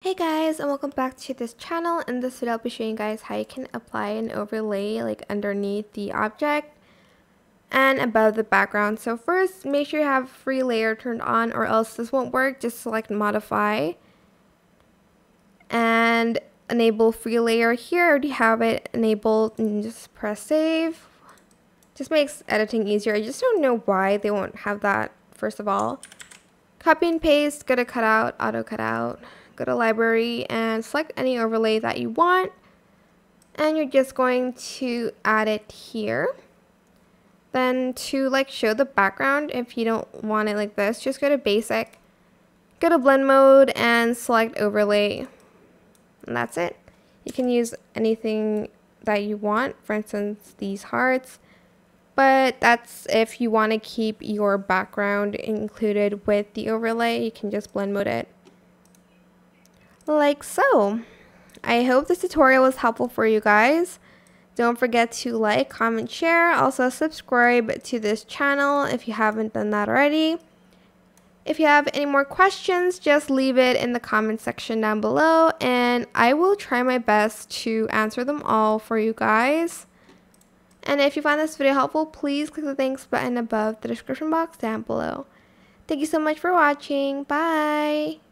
Hey guys, and welcome back to this channel. In this video I'll be showing you guys how you can apply an overlay like underneath the object and above the background. So first, make sure you have free layer turned on or else this won't work. Just select modify and enable free layer. Here I already have it enabled and just press save. Just makes editing easier. I just don't know why they won't have that first of all. Copy and paste, go to cutout, auto cutout. Go to library and select any overlay that you want, and you're just going to add it here. Then to show the background, if you don't want it like this, just go to basic, go to blend mode and select overlay, and that's it. You can use anything that you want, for instance these hearts, but that's if you want to keep your background included with the overlay. You can just blend mode it like so. I hope this tutorial was helpful for you guys. Don't forget to like, comment, share. Also subscribe to this channel if you haven't done that already. If you have any more questions, just leave it in the comment section down below and I will try my best to answer them all for you guys. And if you find this video helpful, please click the thanks button above the description box down below. Thank you so much for watching. Bye!